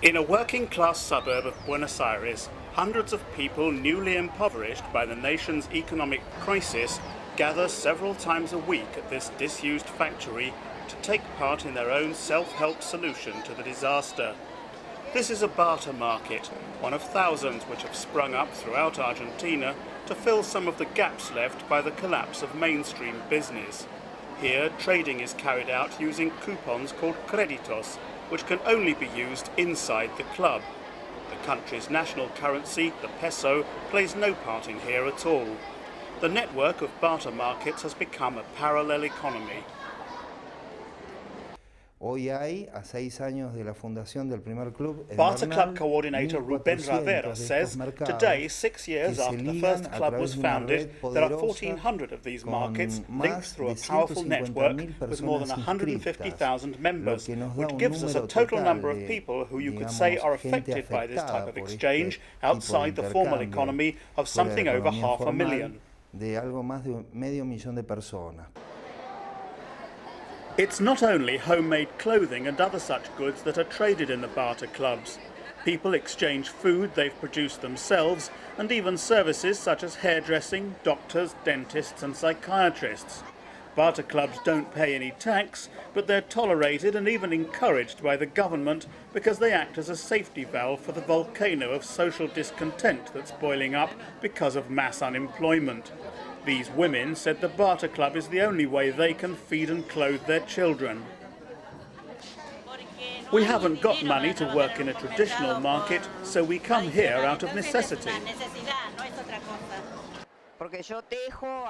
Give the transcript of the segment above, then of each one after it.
In a working-class suburb of Buenos Aires, hundreds of people newly impoverished by the nation's economic crisis gather several times a week at this disused factory to take part in their own self-help solution to the disaster. This is a barter market, one of thousands which have sprung up throughout Argentina to fill some of the gaps left by the collapse of mainstream business. Here, trading is carried out using coupons called créditos, which can only be used inside the club. The country's national currency, the peso, plays no part in here at all. The network of barter markets has become a parallel economy. Hoy hay, a 6 años de la fundación del primer club, Barter Club coordinator Rubén Rivera says today, 6 years after the first club was founded, there are 1,400 of these markets linked through a powerful network with more than 150,000 members, which gives us a total number of people who you could say are affected by this type of exchange outside the formal economy of something over 500,000. De algo más de medio millón de personas. It's not only homemade clothing and other such goods that are traded in the barter clubs. People exchange food they've produced themselves and even services such as hairdressing, doctors, dentists and psychiatrists. Barter clubs don't pay any tax, but they're tolerated and even encouraged by the government because they act as a safety valve for the volcano of social discontent that's boiling up because of mass unemployment. These women said the barter club is the only way they can feed and clothe their children. We haven't got money to work in a traditional market, so we come here out of necessity.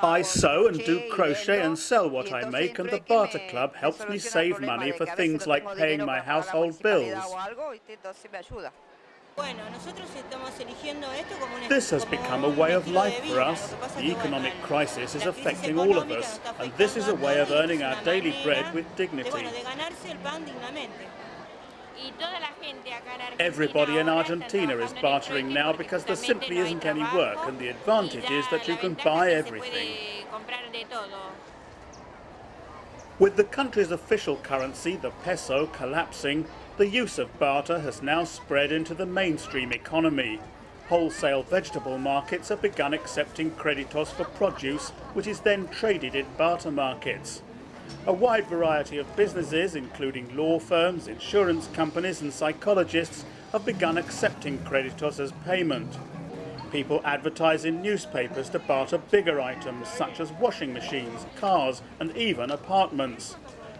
I sew and do crochet and sell what I make, and the barter club helps me save money for things like paying my household bills. This has become a way of life for us. The economic crisis is affecting all of us, and this is a way of earning our daily bread with dignity. Everybody in Argentina is bartering now because there simply isn't any work, and the advantage is that you can buy everything. With the country's official currency, the peso, collapsing, the use of barter has now spread into the mainstream economy. Wholesale vegetable markets have begun accepting créditos for produce, which is then traded in barter markets. A wide variety of businesses, including law firms, insurance companies and psychologists, have begun accepting créditos as payment. People advertise in newspapers to barter bigger items such as washing machines, cars and even apartments.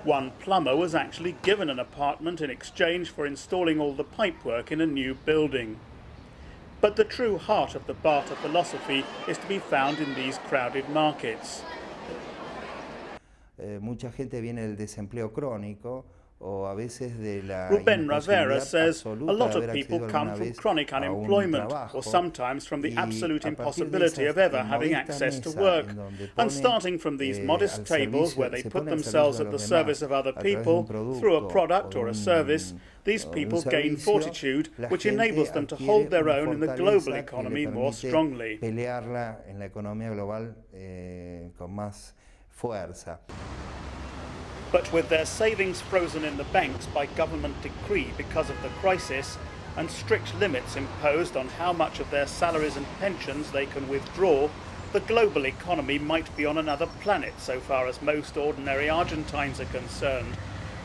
One plumber was actually given an apartment in exchange for installing all the pipework in a new building. But the true heart of the barter philosophy is to be found in these crowded markets. Mucha gente viene del desempleo crónico. Rubén Rivera says a lot of people come from chronic unemployment or sometimes from the absolute impossibility of ever having access to work. And starting from these modest tables where they put themselves at the service of other people through a product or a service, these people gain fortitude which enables them to hold their own in the global economy more strongly. But with their savings frozen in the banks by government decree because of the crisis, and strict limits imposed on how much of their salaries and pensions they can withdraw, the global economy might be on another planet so far as most ordinary Argentines are concerned.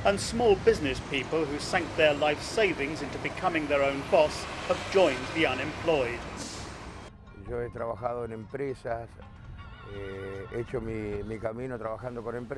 And small business people who sank their life savings into becoming their own boss have joined the unemployed. Yo he trabajado en empresas.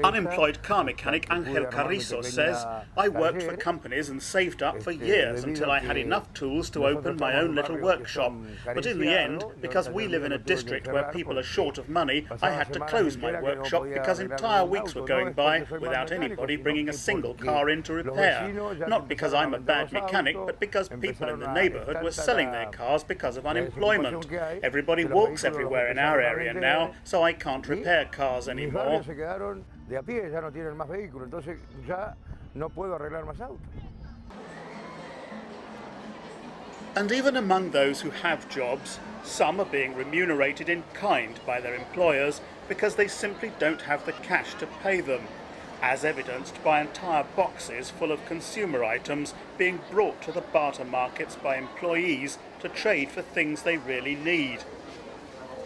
Unemployed car mechanic Angel Carrizo says, I worked for companies and saved up for years until I had enough tools to open my own little workshop. But in the end, because we live in a district where people are short of money, I had to close my workshop because entire weeks were going by without anybody bringing a single car in to repair. Not because I'm a bad mechanic, but because people in the neighborhood were selling their cars because of unemployment. Everybody walks everywhere in our area now, so I can't repair cars anymore. And even among those who have jobs, some are being remunerated in kind by their employers because they simply don't have the cash to pay them. as evidenced by entire boxes full of consumer items being brought to the barter markets by employees to trade for things they really need.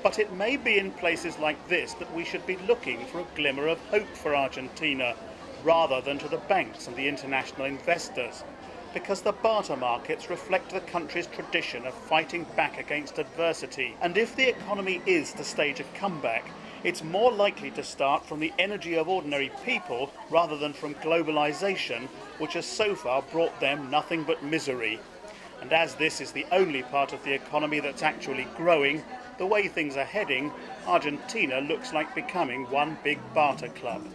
But it may be in places like this that we should be looking for a glimmer of hope for Argentina, rather than to the banks and the international investors, because the barter markets reflect the country's tradition of fighting back against adversity. And if the economy is to stage a comeback, it's more likely to start from the energy of ordinary people rather than from globalization, which has so far brought them nothing but misery. And as this is the only part of the economy that's actually growing, the way things are heading, Argentina looks like becoming one big barter club.